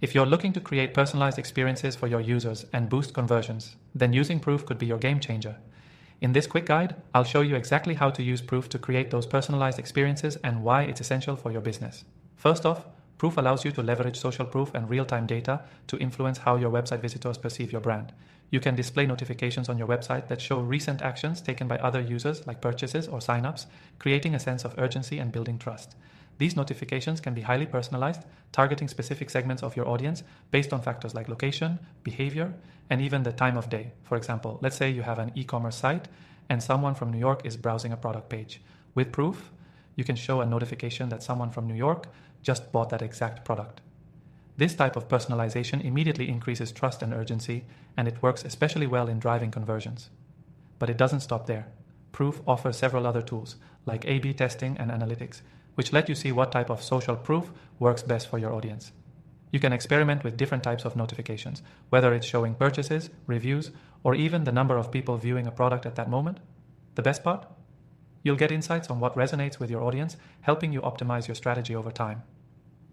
If you're looking to create personalized experiences for your users and boost conversions, then using Proof could be your game changer. In this quick guide, I'll show you exactly how to use Proof to create those personalized experiences and why it's essential for your business. First off, Proof allows you to leverage social proof and real-time data to influence how your website visitors perceive your brand. You can display notifications on your website that show recent actions taken by other users, like purchases or signups, creating a sense of urgency and building trust. These notifications can be highly personalized, targeting specific segments of your audience based on factors like location, behavior, and even the time of day. For example, let's say you have an e-commerce site and someone from New York is browsing a product page. With Proof, you can show a notification that someone from New York just bought that exact product. This type of personalization immediately increases trust and urgency, and it works especially well in driving conversions. But it doesn't stop there. Proof offers several other tools, like A/B testing and analytics, which let you see what type of social proof works best for your audience. You can experiment with different types of notifications, whether it's showing purchases, reviews, or even the number of people viewing a product at that moment. The best part? You'll get insights on what resonates with your audience, helping you optimize your strategy over time.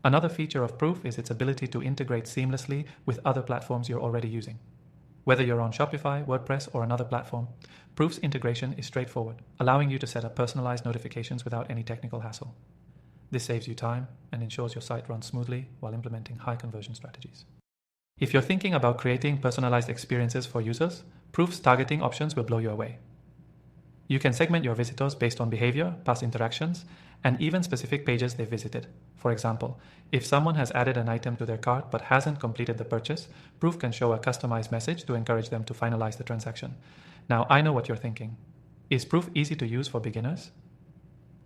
Another feature of Proof is its ability to integrate seamlessly with other platforms you're already using. Whether you're on Shopify, WordPress, or another platform, Proof's integration is straightforward, allowing you to set up personalized notifications without any technical hassle. This saves you time and ensures your site runs smoothly while implementing high conversion strategies. If you're thinking about creating personalized experiences for users, Proof's targeting options will blow you away. You can segment your visitors based on behavior, past interactions, and even specific pages they've visited. For example, if someone has added an item to their cart but hasn't completed the purchase, Proof can show a customized message to encourage them to finalize the transaction. Now, I know what you're thinking. Is Proof easy to use for beginners?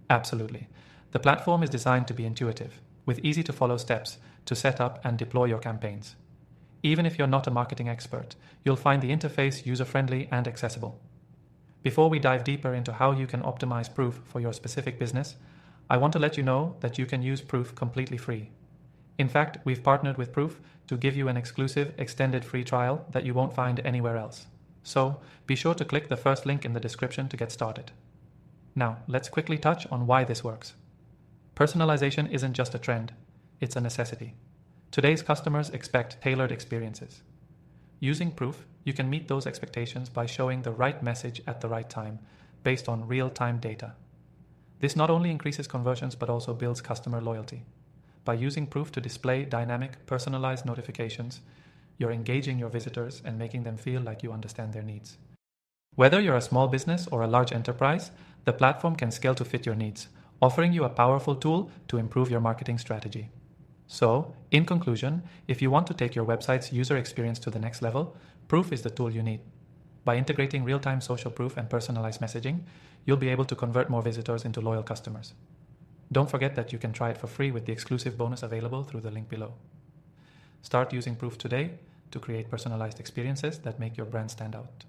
Absolutely. The platform is designed to be intuitive, with easy-to-follow steps to set up and deploy your campaigns. Even if you're not a marketing expert, you'll find the interface user-friendly and accessible. Before we dive deeper into how you can optimize Proof for your specific business, I want to let you know that you can use Proof completely free. In fact, we've partnered with Proof to give you an exclusive extended free trial that you won't find anywhere else. So be sure to click the first link in the description to get started. Now, let's quickly touch on why this works. Personalization isn't just a trend, it's a necessity. Today's customers expect tailored experiences. Using Proof, you can meet those expectations by showing the right message at the right time, based on real-time data. This not only increases conversions but also builds customer loyalty. By using Proof to display dynamic, personalized notifications, you're engaging your visitors and making them feel like you understand their needs. Whether you're a small business or a large enterprise, the platform can scale to fit your needs, offering you a powerful tool to improve your marketing strategy. So, in conclusion, if you want to take your website's user experience to the next level, Proof is the tool you need. By integrating real-time social proof and personalized messaging, you'll be able to convert more visitors into loyal customers. Don't forget that you can try it for free with the exclusive bonus available through the link below. Start using Proof today to create personalized experiences that make your brand stand out.